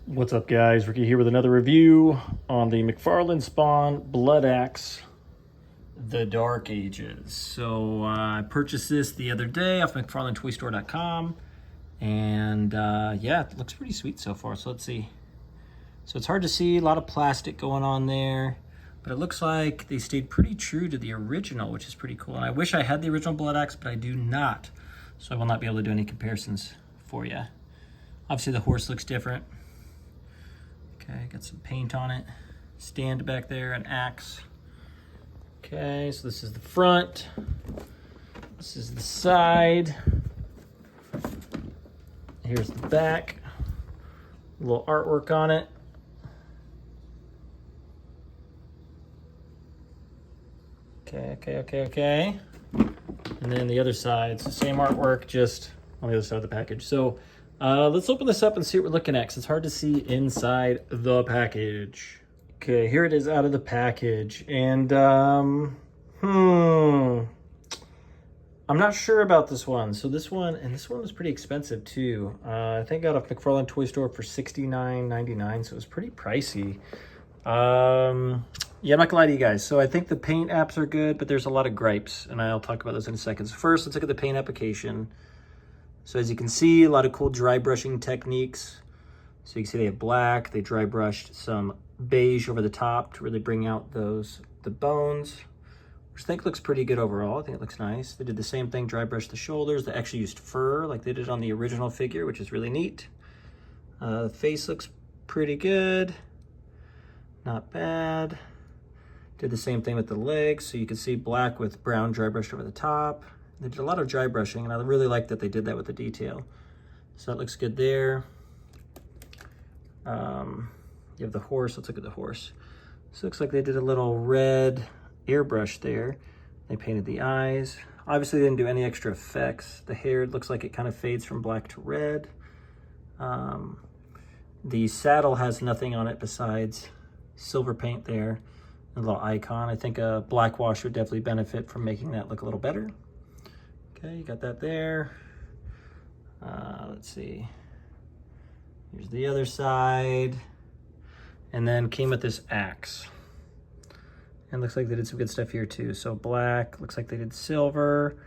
What's up, guys? Ricky here with another review on the McFarlane Spawn Bloodaxe The Dark Ages. So I purchased this the other day off McFarlaneToyStore.com, and yeah, it looks pretty sweet so far. So let's see. So it's hard to see, a lot of plastic going on there, but it looks like they stayed pretty true to the original, which is pretty cool. And I wish I had the original Bloodaxe, but I do not. So I will not be able to do any comparisons for you. Obviously the horse looks different. Okay, got some paint on it. Stand back there, an axe. Okay, so this is the front. This is the side. Here's the back. A little artwork on it. Okay. And then the other side, it's the same artwork, just on the other side of the package. So let's open this up and see what we're looking at, 'cause it's hard to see inside the package. Okay, here it is out of the package. And I'm not sure about this one. So this one was pretty expensive too. I think I got a McFarlane Toy Store for $69.99, so it was pretty pricey. Yeah, I'm not gonna lie to you guys. So I think the paint apps are good, but there's a lot of gripes, and I'll talk about those in a second. So first, let's look at the paint application. So as you can see, a lot of cool dry brushing techniques. So you can see they have black, they dry brushed some beige over the top to really bring out the bones, which I think looks pretty good overall. I think it looks nice. They did the same thing, dry brushed the shoulders. They actually used fur like they did on the original figure, which is really neat. The face looks pretty good. Not bad. Did the same thing with the legs. So you can see black with brown dry brushed over the top. They did a lot of dry brushing, and I really like that they did that with the detail. So that looks good there. You have the horse. Let's look at the horse. So it looks like they did a little red airbrush there. They painted the eyes. Obviously, they didn't do any extra effects. The hair looks like it kind of fades from black to red. The saddle has nothing on it besides silver paint there. A little icon. I think a black wash would definitely benefit from making that look a little better. Okay, you got that there. Let's see. Here's the other side. And then came with this axe. And looks like they did some good stuff here too. So black, looks like they did silver.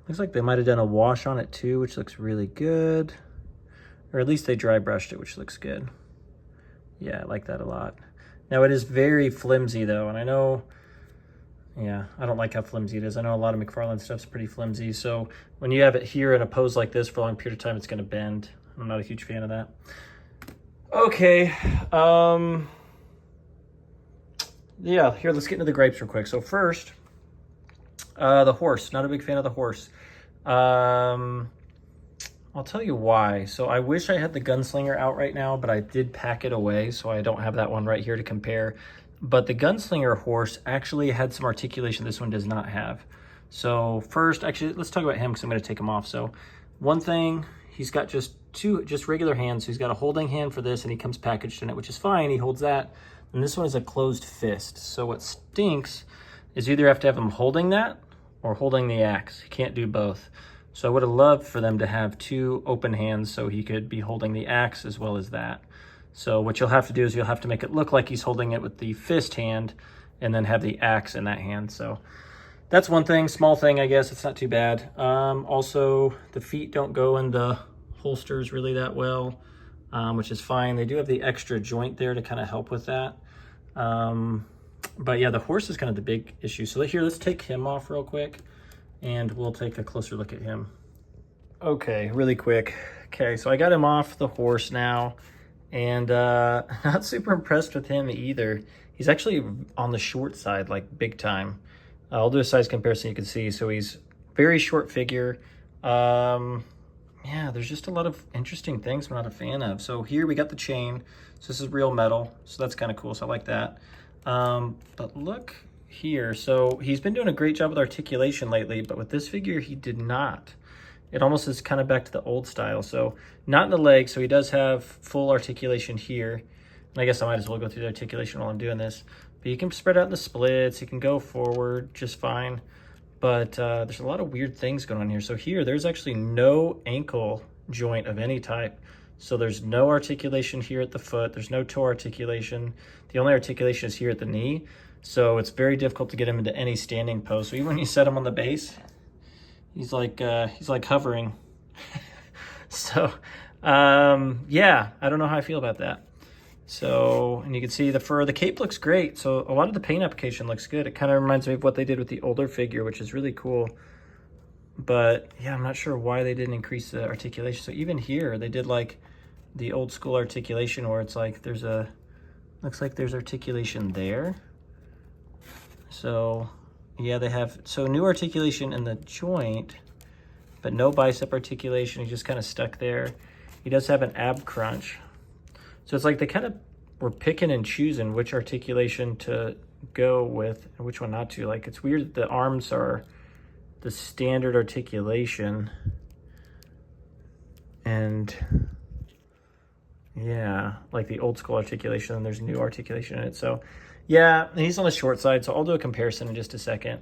Looks like they might have done a wash on it too, which looks really good. Or at least they dry brushed it, which looks good. Yeah, I like that a lot. Now it is very flimsy though, and I know, yeah, I don't like how flimsy it is. I know a lot of McFarlane stuff's pretty flimsy, so when you have it here in a pose like this for a long period of time, it's gonna bend. I'm not a huge fan of that. Okay, yeah, here, let's get into the gripes real quick. So first, the horse, not a big fan of the horse. I'll tell you why. So I wish I had the Gunslinger out right now, but I did pack it away, so I don't have that one right here to compare. But the Gunslinger horse actually had some articulation this one does not have. So first, actually, let's talk about him because I'm going to take him off. So one thing, he's got just regular hands. So he's got a holding hand for this, and he comes packaged in it, which is fine. He holds that. And this one is a closed fist. So what stinks is you either have to have him holding that or holding the axe. He can't do both. So I would have loved for them to have two open hands so he could be holding the axe as well as that. So what you'll have to do is you'll have to make it look like he's holding it with the fist hand and then have the axe in that hand. So that's one thing, small thing, I guess. It's not too bad. Also, the feet don't go in the holsters really that well, which is fine. They do have the extra joint there to kind of help with that. But yeah, the horse is kind of the big issue. So here, let's take him off real quick, and we'll take a closer look at him. Okay, really quick. Okay, so I got him off the horse now, and not super impressed with him either. He's actually on the short side, like big time. I'll do a size comparison you can see. So he's very short figure. Yeah, there's just a lot of interesting things I'm not a fan of. So here we got the chain. So this is real metal, so that's kind of cool, so I like that. But look here, so he's been doing a great job with articulation lately, but with this figure he did not. It almost is kind of back to the old style. So not in the legs, so he does have full articulation here. And I guess I might as well go through the articulation while I'm doing this. But you can spread out in the splits, you can go forward just fine. But there's a lot of weird things going on here. So here, there's actually no ankle joint of any type. So there's no articulation here at the foot. There's no toe articulation. The only articulation is here at the knee. So it's very difficult to get him into any standing pose. So even when you set him on the base, he's like hovering. So yeah, I don't know how I feel about that. So, and you can see the fur, the cape looks great. So a lot of the paint application looks good. It kind of reminds me of what they did with the older figure, which is really cool. But yeah, I'm not sure why they didn't increase the articulation. So even here, they did like the old school articulation where it's like looks like there's articulation there. So yeah, they have, so new articulation in the joint, but no bicep articulation. He's just kind of stuck there. He does have an ab crunch. So it's like they kind of were picking and choosing which articulation to go with and which one not to. Like, it's weird that the arms are the standard articulation. And yeah, like the old school articulation, and there's new articulation in it. So yeah, he's on the short side. So I'll do a comparison in just a second.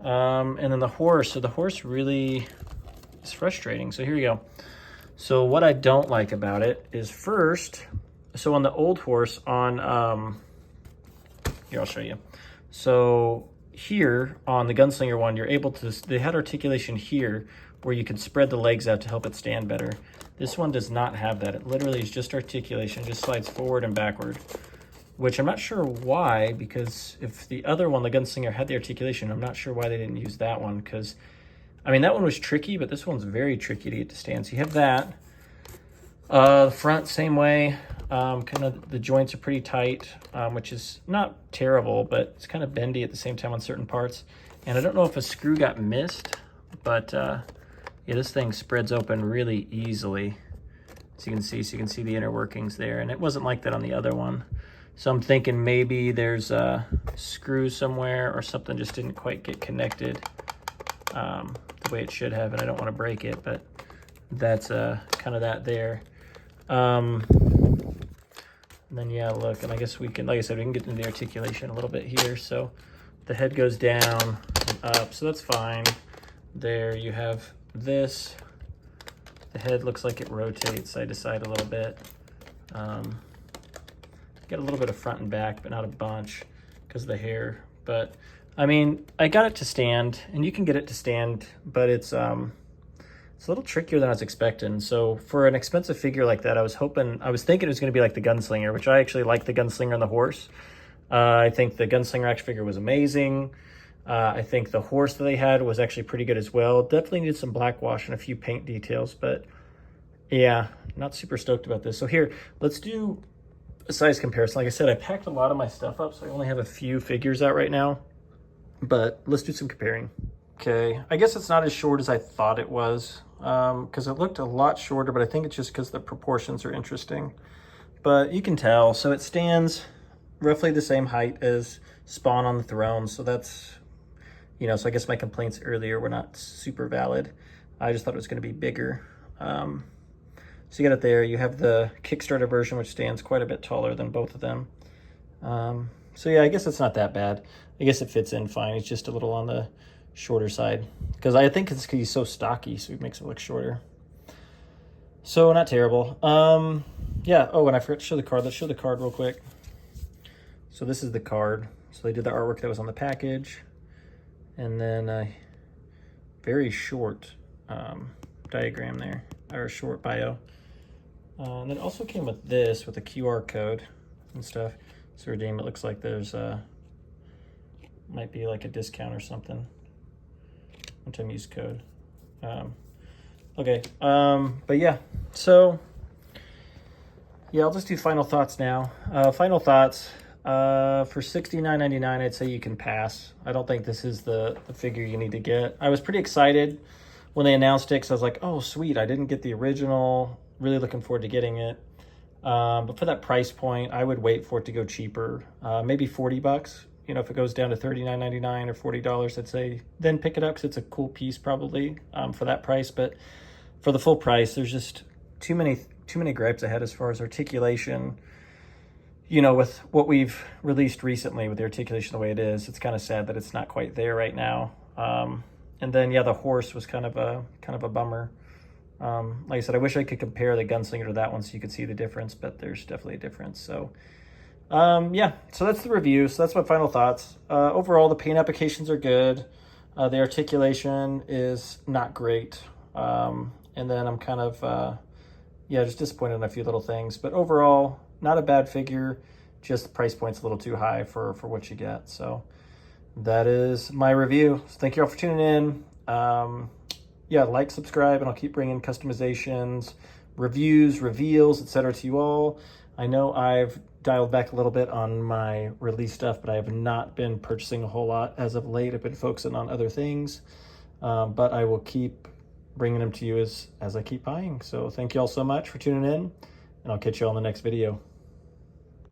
And then the horse. So the horse really is frustrating. So here you go. So what I don't like about it is, first, so on the old horse on, here, I'll show you. So here on the Gunslinger one, you're able to, they had articulation here where you can spread the legs out to help it stand better. This one does not have that. It literally is just articulation, just slides forward and backward, which I'm not sure why, because if the other one, the Gunslinger, had the articulation, I'm not sure why they didn't use that one, because, I mean, that one was tricky, but this one's very tricky to get to stand. So you have that. The front, same way. Kind of the joints are pretty tight, which is not terrible, but it's kind of bendy at the same time on certain parts. And I don't know if a screw got missed, but yeah, this thing spreads open really easily. So you can see the inner workings there, and it wasn't like that on the other one. So I'm thinking maybe there's a screw somewhere or something just didn't quite get connected the way it should have, and I don't want to break it, but that's kind of that there. And then yeah, look, and I guess we can, like I said, we can get into the articulation a little bit here. So the head goes down and up, so that's fine. There you have this. The head looks like it rotates side to side a little bit. Get a little bit of front and back, but not a bunch because of the hair. But I mean, I got it to stand, and you can get it to stand, but it's a little trickier than I was expecting. So for an expensive figure like that, I was thinking it was going to be like the Gunslinger, which I actually like the Gunslinger and the horse. I think the Gunslinger action figure was amazing. I think the horse that they had was actually pretty good as well. Definitely needed some black wash and a few paint details, but yeah, not super stoked about this. So here, let's do a size comparison. Like I said, I packed a lot of my stuff up, so I only have a few figures out right now, but let's do some comparing. Okay, I guess it's not as short as I thought it was, because it looked a lot shorter, but I think it's just because the proportions are interesting. But you can tell, so it stands roughly the same height as Spawn on the throne, so that's, you know, so I guess my complaints earlier were not super valid. I just thought it was going to be bigger. So you got it there. You have the Kickstarter version, which stands quite a bit taller than both of them. So yeah, I guess it's not that bad. I guess it fits in fine. It's just a little on the shorter side, because I think it's because he's so stocky, so it makes it look shorter. So not terrible. Yeah, oh, and I forgot to show the card. Let's show the card real quick. So this is the card. So they did the artwork that was on the package, and then a very short diagram there, or a short bio. And then it also came with this, with a QR code and stuff. So redeem, it looks like there's might be like a discount or something. One-time use code. Okay, but yeah, so yeah, I'll just do final thoughts now. Final thoughts, for $69.99, I'd say you can pass. I don't think this is the figure you need to get. I was pretty excited when they announced it, because I was like, oh sweet, I didn't get the original, really looking forward to getting it. But for that price point, I would wait for it to go cheaper, maybe 40 bucks. You know, if it goes down to $39.99 or $40, I'd say then pick it up, because it's a cool piece probably for that price. But for the full price, there's just too many gripes I had as far as articulation. You know, with what we've released recently with the articulation the way it is, it's kind of sad that it's not quite there right now. And then yeah, the horse was kind of a bummer. Like I said, I wish I could compare the Gunslinger to that one so you could see the difference, but there's definitely a difference. So yeah, so that's the review. So that's my final thoughts. Overall, the paint applications are good. The articulation is not great. And then I'm kind of, yeah, just disappointed in a few little things. But overall, not a bad figure. Just the price point's a little too high for what you get. So that is my review. So thank you all for tuning in. Yeah, like, subscribe, and I'll keep bringing customizations, reviews, reveals, etc. to you all. I know I've dialed back a little bit on my release stuff, but I have not been purchasing a whole lot as of late. I've been focusing on other things, but I will keep bringing them to you as I keep buying. So thank you all so much for tuning in, and I'll catch you all in the next video.